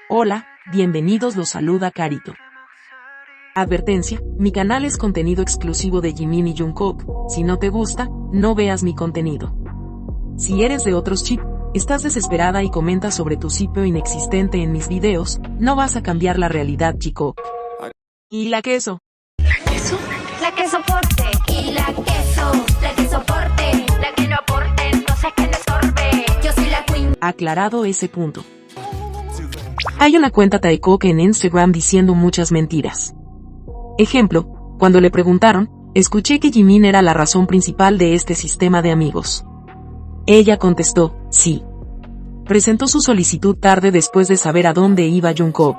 Hola, bienvenidos, los saluda Carito. Advertencia, mi canal es contenido exclusivo de Jimin y Jungkook, si no te gusta, no veas mi contenido. Si eres de otros chip, estás desesperada y comentas sobre tu sitio inexistente en mis videos, no vas a cambiar la realidad, chico. ¿Y la queso? ¿La queso? La que soporte. Y la que soporte. La que no aporte, entonces que le sorbe. Yo soy la queen. Aclarado ese punto. Hay una cuenta Taekook en Instagram diciendo muchas mentiras. Ejemplo, cuando le preguntaron, escuché que Jimin era la razón principal de este sistema de amigos. Ella contestó, sí. Presentó su solicitud tarde después de saber a dónde iba Jungkook.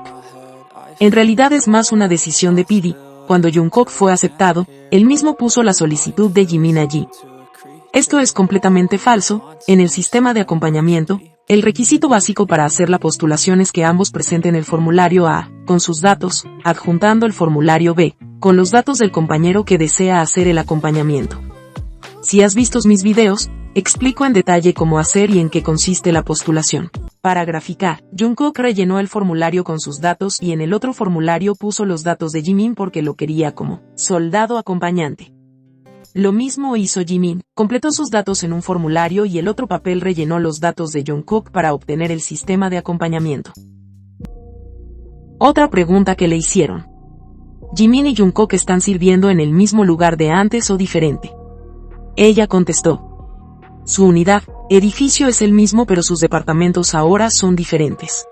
En realidad es más una decisión de PD. Cuando Jungkook fue aceptado, él mismo puso la solicitud de Jimin allí. Esto es completamente falso. En el sistema de acompañamiento, el requisito básico para hacer la postulación es que ambos presenten el formulario A, con sus datos, adjuntando el formulario B, con los datos del compañero que desea hacer el acompañamiento. Si has visto mis videos, explico en detalle cómo hacer y en qué consiste la postulación. Para graficar, Jungkook rellenó el formulario con sus datos y en el otro formulario puso los datos de Jimin porque lo quería como soldado acompañante. Lo mismo hizo Jimin, completó sus datos en un formulario y el otro papel rellenó los datos de Jungkook para obtener el sistema de acompañamiento. Otra pregunta que le hicieron. ¿Jimin y Jungkook están sirviendo en el mismo lugar de antes o diferente? Ella contestó. Su unidad, edificio es el mismo pero sus departamentos ahora son diferentes.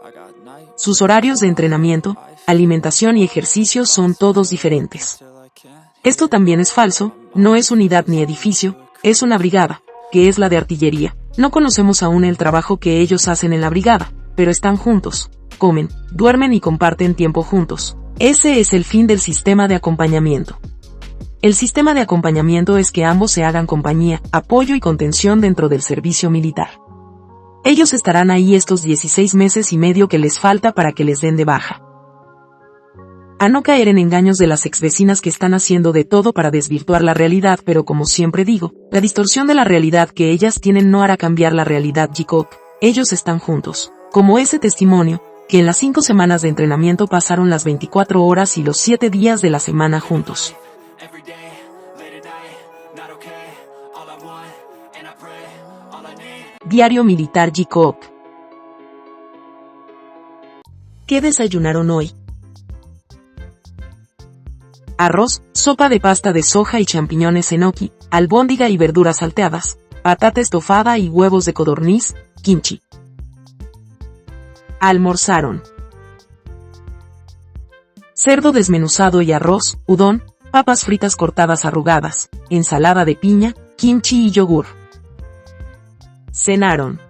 Sus horarios de entrenamiento, alimentación y ejercicio son todos diferentes. Esto también es falso, no es unidad ni edificio, es una brigada, que es la de artillería. No conocemos aún el trabajo que ellos hacen en la brigada, pero están juntos, comen, duermen y comparten tiempo juntos. Ese es el fin del sistema de acompañamiento. El sistema de acompañamiento es que ambos se hagan compañía, apoyo y contención dentro del servicio militar. Ellos estarán ahí estos 16 meses y medio que les falta para que les den de baja. A no caer en engaños de las exvecinas que están haciendo de todo para desvirtuar la realidad, pero como siempre digo, la distorsión de la realidad que ellas tienen no hará cambiar la realidad, Jikook. Ellos están juntos. Como ese testimonio, que en las 5 semanas de entrenamiento pasaron las 24 horas y los 7 días de la semana juntos. Diario Militar Jikook. ¿Qué desayunaron hoy? Arroz, sopa de pasta de soja y champiñones enoki, albóndiga y verduras salteadas, patata estofada y huevos de codorniz, kimchi. Almorzaron. Cerdo desmenuzado y arroz, udon, papas fritas cortadas arrugadas, ensalada de piña, kimchi y yogur. Cenaron.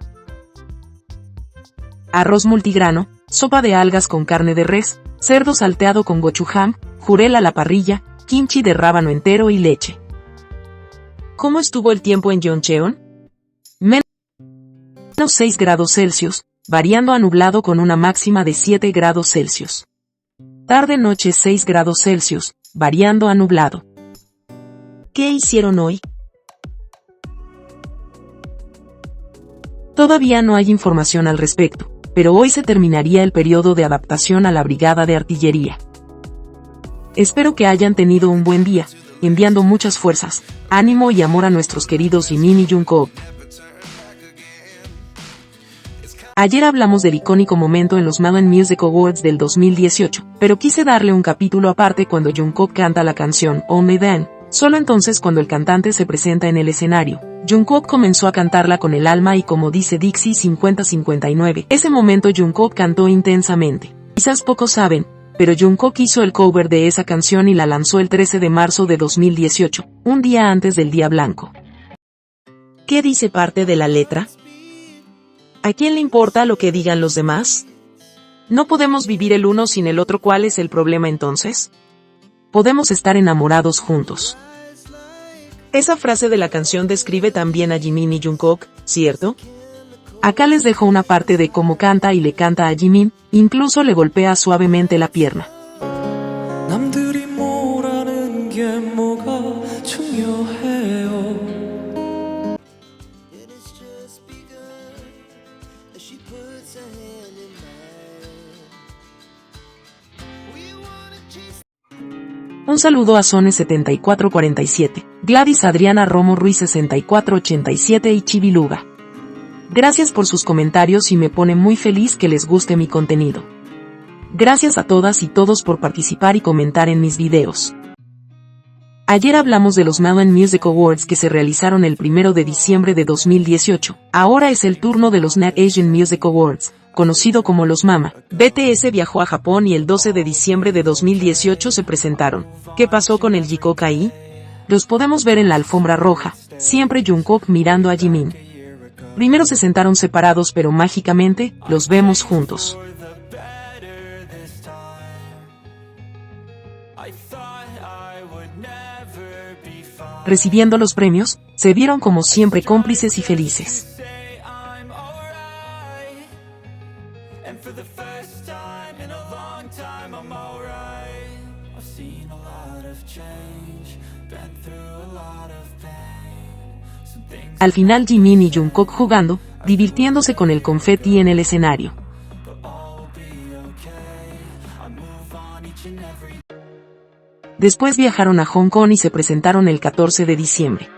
Arroz multigrano, sopa de algas con carne de res, cerdo salteado con gochujang, jurel a la parrilla, kimchi de rábano entero y leche. ¿Cómo estuvo el tiempo en Yeoncheon? Menos 6 grados Celsius, variando a nublado con una máxima de 7 grados Celsius. Tarde-noche 6 grados Celsius, variando a nublado. ¿Qué hicieron hoy? Todavía no hay información al respecto, pero hoy se terminaría el periodo de adaptación a la brigada de artillería. Espero que hayan tenido un buen día, enviando muchas fuerzas, ánimo y amor a nuestros queridos Jimin y Jungkook. Ayer hablamos del icónico momento en los Melon Music Awards del 2018, pero quise darle un capítulo aparte cuando Jungkook canta la canción Only Then, solo entonces cuando el cantante se presenta en el escenario. Jungkook comenzó a cantarla con el alma y como dice Dixie 5059, ese momento Jungkook cantó intensamente. Quizás pocos saben, pero Jungkook hizo el cover de esa canción y la lanzó el 13 de marzo de 2018, un día antes del Día Blanco. ¿Qué dice parte de la letra? ¿A quién le importa lo que digan los demás? ¿No podemos vivir el uno sin el otro? ¿Cuál es el problema entonces? Podemos estar enamorados juntos. Esa frase de la canción describe también a Jimin y Jungkook, ¿cierto? Acá les dejo una parte de cómo canta y le canta a Jimin, incluso le golpea suavemente la pierna. Un saludo a Zone7447, Gladys Adriana Romo Ruiz 6487 y Chiviluga. Gracias por sus comentarios y me pone muy feliz que les guste mi contenido. Gracias a todas y todos por participar y comentar en mis videos. Ayer hablamos de los Melon Music Awards que se realizaron el 1 de diciembre de 2018. Ahora es el turno de los Net Asian Music Awards, conocido como los MAMA. BTS viajó a Japón y el 12 de diciembre de 2018 se presentaron. ¿Qué pasó con el Jikook ahí? Los podemos ver en la alfombra roja, siempre Jungkook mirando a Jimin. Primero se sentaron separados pero mágicamente, los vemos juntos. Recibiendo los premios, se vieron como siempre cómplices y felices. Al final Jimin y Jungkook jugando, divirtiéndose con el confeti en el escenario. Después viajaron a Hong Kong y se presentaron el 14 de diciembre.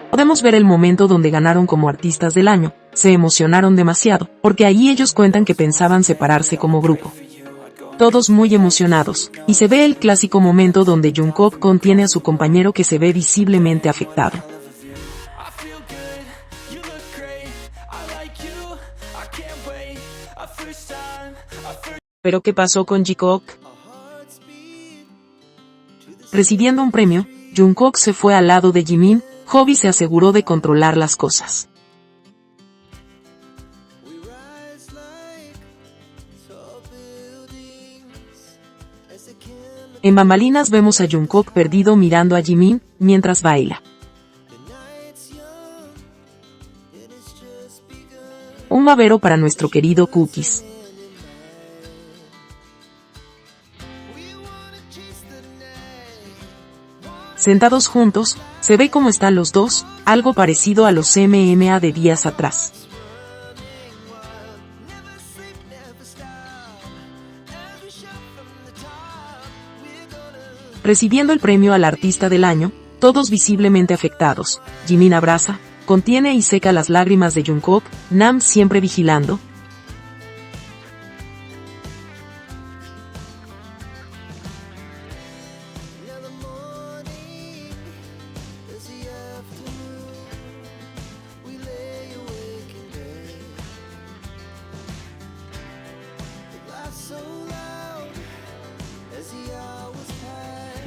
Podemos ver el momento donde ganaron como artistas del año, se emocionaron demasiado, porque ahí ellos cuentan que pensaban separarse como grupo. Todos muy emocionados, y se ve el clásico momento donde Jungkook contiene a su compañero que se ve visiblemente afectado. ¿Pero qué pasó con Jikook? Recibiendo un premio, Jungkook se fue al lado de Jimin, Hobi se aseguró de controlar las cosas. En bambalinas vemos a Jungkook perdido mirando a Jimin, mientras baila. Un babero para nuestro querido Cookies. Sentados juntos, se ve cómo están los dos, algo parecido a los MMA de días atrás. Recibiendo el premio al artista del año, todos visiblemente afectados, Jimin abraza, contiene y seca las lágrimas de Jungkook, Nam siempre vigilando.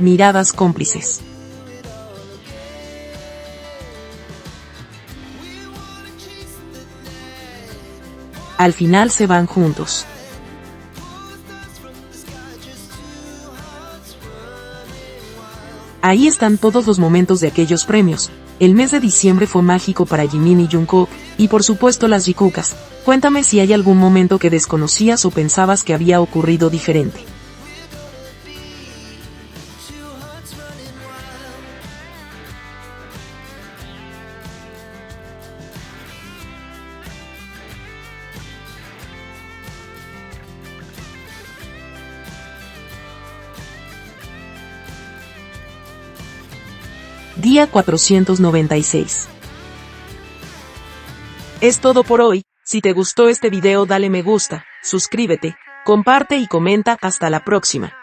Miradas cómplices. Al final se van juntos. Ahí están todos los momentos de aquellos premios. El mes de diciembre fue mágico para Jimin y Jungkook, y por supuesto las Jikookas. Cuéntame si hay algún momento que desconocías o pensabas que había ocurrido diferente. Día 496. Es todo por hoy. Si te gustó este video dale me gusta, suscríbete, comparte y comenta. Hasta la próxima.